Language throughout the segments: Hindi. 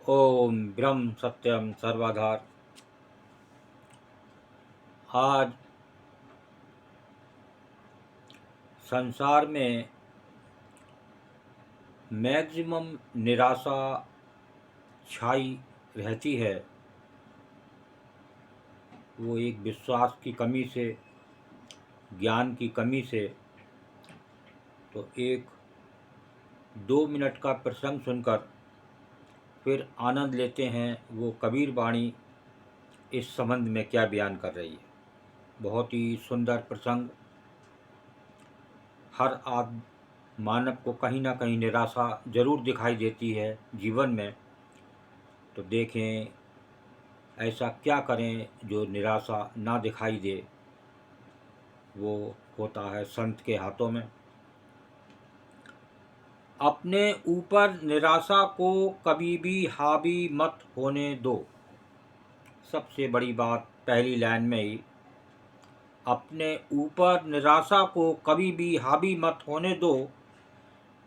ओम ब्रह्म सत्यम सर्वाधार। आज संसार में मैक्सिमम निराशा छाई रहती है। वो एक विश्वास की कमी से, ज्ञान की कमी से। तो एक 2 मिनट का प्रसंग सुनकर फिर आनंद लेते हैं वो कबीर वाणी इस संबंध में क्या बयान कर रही है। बहुत ही सुंदर प्रसंग। हर मानव को कहीं ना कहीं निराशा जरूर दिखाई देती है जीवन में। तो देखें ऐसा क्या करें जो निराशा ना दिखाई दे। वो होता है संत के हाथों में। अपने ऊपर निराशा को कभी भी हावी मत होने दो। सबसे बड़ी बात पहली लाइन में ही, अपने ऊपर निराशा को कभी भी हावी मत होने दो।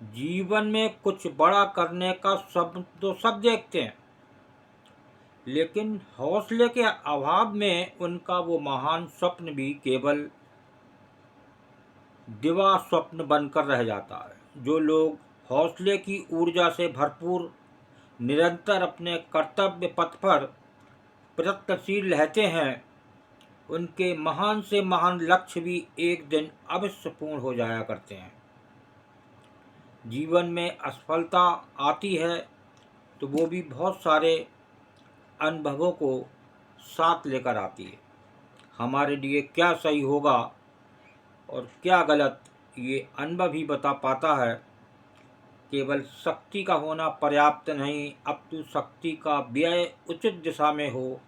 जीवन में कुछ बड़ा करने का सब देखते हैं, लेकिन हौसले के अभाव में उनका वो महान स्वप्न भी केवल दिवा स्वप्न बनकर रह जाता है। जो लोग हौसले की ऊर्जा से भरपूर निरंतर अपने कर्तव्य पथ पर प्रयत्नशील रहते हैं, उनके महान से महान लक्ष्य भी एक दिन अवश्य पूर्ण हो जाया करते हैं। जीवन में असफलता आती है तो वो भी बहुत सारे अनुभवों को साथ लेकर आती है। हमारे लिए क्या सही होगा और क्या गलत, ये अनुभव ही बता पाता है। केवल शक्ति का होना पर्याप्त नहीं, अपितु शक्ति का व्यय उचित दिशा में हो,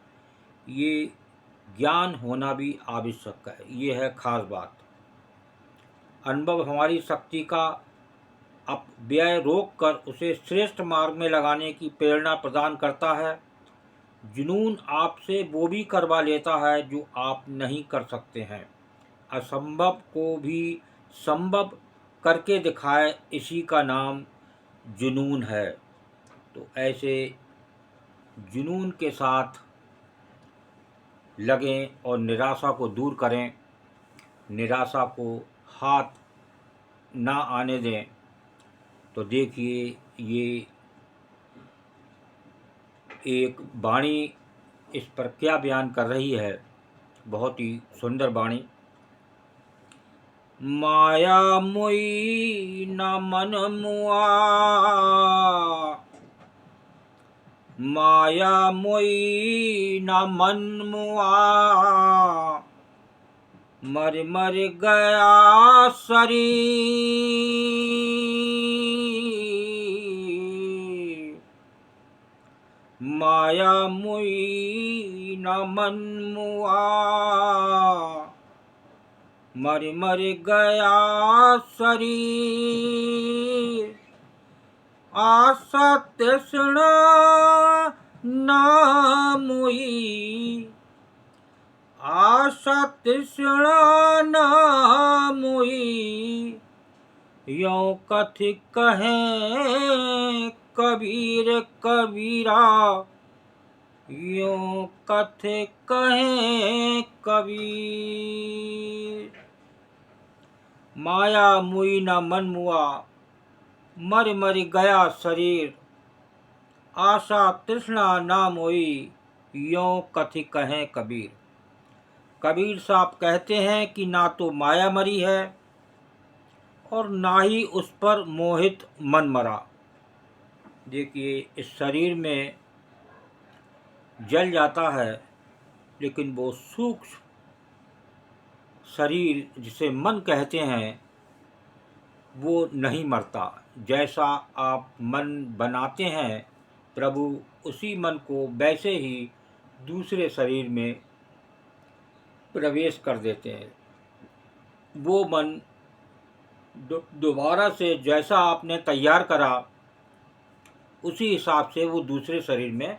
ये ज्ञान होना भी आवश्यक है। ये है खास बात। अनुभव हमारी शक्ति का अपव्यय रोक कर उसे श्रेष्ठ मार्ग में लगाने की प्रेरणा प्रदान करता है। जुनून आपसे वो भी करवा लेता है जो आप नहीं कर सकते हैं। असंभव को भी संभव करके दिखाए, इसी का नाम जुनून है। तो ऐसे जुनून के साथ लगें और निराशा को दूर करें। निराशा को हाथ ना आने दें। तो देखिए ये एक वाणी इस पर क्या बयान कर रही है। बहुत ही सुंदर वाणी। माया मोई न मन मुआ, माया मोई न मन मुआ, मर मर गया शरीर। माया मोई न मन मुआ, मर मर गया शरीर। आशा तृष्णा ना मोई, आशा तृष्णा ना मोई, यों कथि कहें कबीर कबीरा, यों कथि कहें कबीर। माया मुई न मन मुआ, मर मर गया शरीर। आशा तृष्णा ना मोई, यों कथि कहें कबीर। कबीर साहब कहते हैं कि ना तो माया मरी है और ना ही उस पर मोहित मन मरा। देखिए इस शरीर में जल जाता है, लेकिन वो सूक्ष्म शरीर जिसे मन कहते हैं वो नहीं मरता। जैसा आप मन बनाते हैं, प्रभु उसी मन को वैसे ही दूसरे शरीर में प्रवेश कर देते हैं। वो मन दोबारा से जैसा आपने तैयार करा, उसी हिसाब से वो दूसरे शरीर में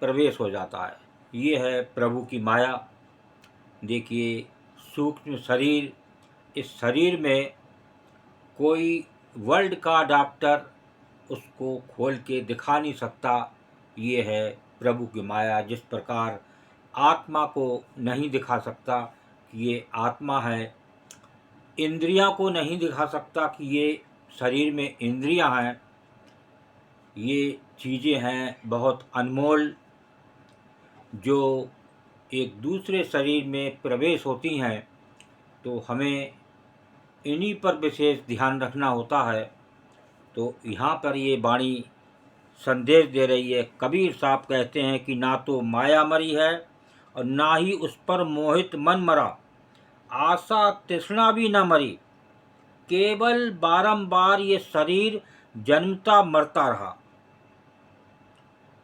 प्रवेश हो जाता है। ये है प्रभु की माया। देखिए सूक्ष्म शरीर, इस शरीर में कोई वर्ल्ड का डॉक्टर उसको खोल के दिखा नहीं सकता ये है प्रभु की माया। जिस प्रकार आत्मा को नहीं दिखा सकता कि ये आत्मा है, इंद्रियां को नहीं दिखा सकता कि ये शरीर में इंद्रियां हैं, ये चीज़ें हैं बहुत अनमोल जो एक दूसरे शरीर में प्रवेश होती हैं, तो हमें इन्हीं पर विशेष ध्यान रखना होता है। तो यहाँ पर ये वाणी संदेश दे रही है। कबीर साहब कहते हैं कि ना तो माया मरी है और ना ही उस पर मोहित मन मरा, आशा तृष्णा भी न मरी, केवल बारंबार ये शरीर जन्मता मरता रहा।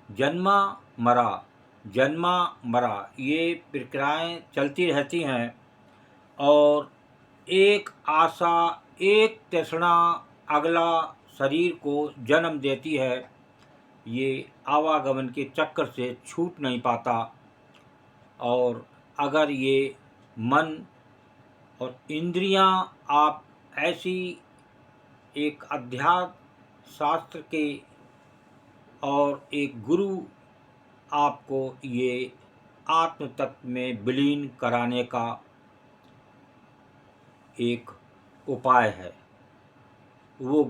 जन्मा मरा, जन्मा मरा, ये प्रक्रियाएं चलती रहती हैं और एक आशा, एक तृष्णा अगला शरीर को जन्म देती है। ये आवागमन के चक्कर से छूट नहीं पाता। और अगर ये मन और इंद्रियां आप ऐसी एक अध्यात्म शास्त्र के और एक गुरु आपको ये आत्म तत्व में विलीन कराने का एक उपाय है, वो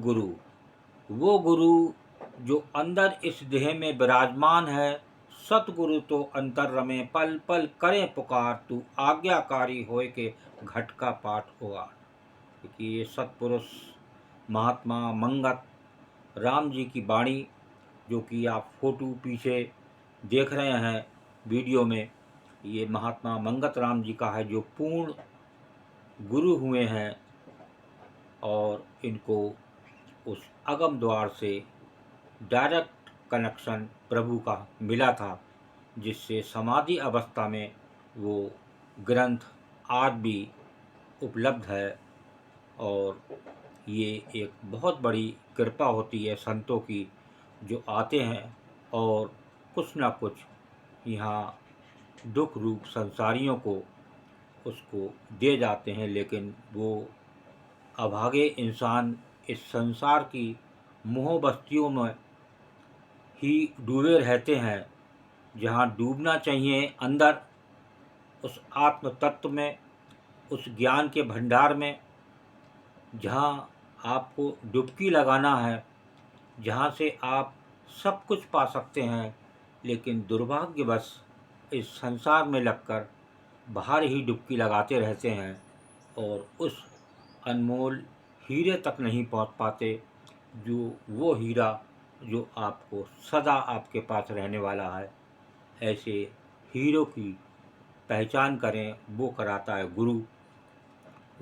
गुरु जो अंदर इस देह में विराजमान है। सतगुरु तो अंतर रमे, पल पल करें पुकार, तू आज्ञाकारी होए के घट का पाठ होगा। क्योंकि ये सतपुरुष महात्मा मंगत राम जी की वाणी, जो कि आप फोटो पीछे देख रहे हैं वीडियो में, ये महात्मा मंगत राम जी का है, जो पूर्ण गुरु हुए हैं और इनको उस अगम द्वार से डायरेक्ट कनेक्शन प्रभु का मिला था, जिससे समाधि अवस्था में वो ग्रंथ आज भी उपलब्ध है। और ये एक बहुत बड़ी कृपा होती है संतों की, जो आते हैं और कुछ ना कुछ यहाँ दुख रूप संसारियों को उसको दे जाते हैं। लेकिन वो अभागे इंसान इस संसार की मोह बस्तियों में ही डूबे रहते हैं, जहाँ डूबना चाहिए अंदर उस आत्म तत्व में, उस ज्ञान के भंडार में, जहाँ आपको डुबकी लगाना है, जहाँ से आप सब कुछ पा सकते हैं। लेकिन दुर्भाग्यवश इस संसार में लगकर बाहर ही डुबकी लगाते रहते हैं और उस अनमोल हीरे तक नहीं पहुंच पाते, जो वो हीरा जो आपको सदा आपके पास रहने वाला है। ऐसे हीरो की पहचान करें, वो कराता है गुरु,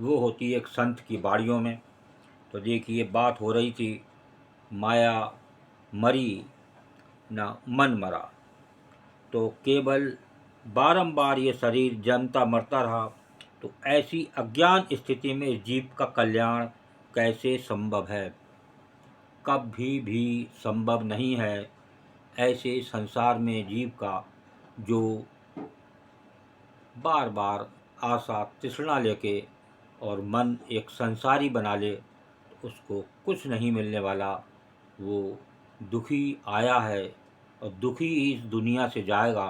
वो होती है एक संत की बाड़ियों में। तो देखिए, बात हो रही थी माया मरी ना मन मरा, तो केवल बारंबार ये शरीर जन्मता मरता रहा। तो ऐसी अज्ञान स्थिति में जीव का कल्याण कैसे संभव है? कभी भी संभव नहीं है। ऐसे संसार में जीव का जो बार बार आशा तृष्णा लेके और मन एक संसारी बना ले, तो उसको कुछ नहीं मिलने वाला। वो दुखी आया है और दुखी ही इस दुनिया से जाएगा।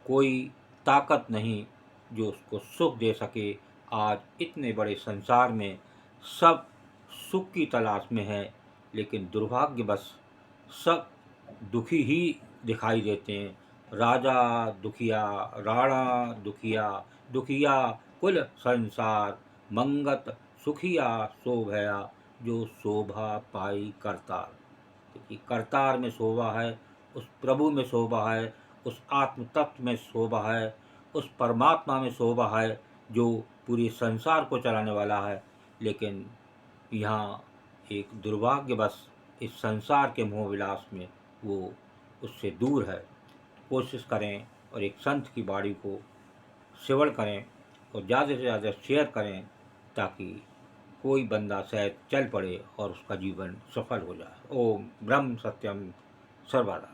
कोई ताकत नहीं जो उसको सुख दे सके। आज इतने बड़े संसार में सब सुख की तलाश में है, लेकिन दुर्भाग्यवश सब दुखी ही दिखाई देते हैं। राजा दुखिया, राणा दुखिया, दुखिया कुल संसार, मंगत सुखिया सो भया, जो शोभा पाई करतार। क्योंकि करतार में शोभा है, उस प्रभु में शोभा है, उस आत्म तत्व में शोभा है, उस परमात्मा में शोभा है, जो पूरे संसार को चलाने वाला है। लेकिन यहाँ एक दुर्भाग्यवश इस संसार के मोह विलास में वो उससे दूर है। कोशिश करें और एक संत की वाणी को श्रवण करें और ज़्यादा से ज़्यादा शेयर करें, ताकि कोई बंदा शायद चल पड़े और उसका जीवन सफल हो जाए। ओम ब्रह्म सत्यम सर्वदा।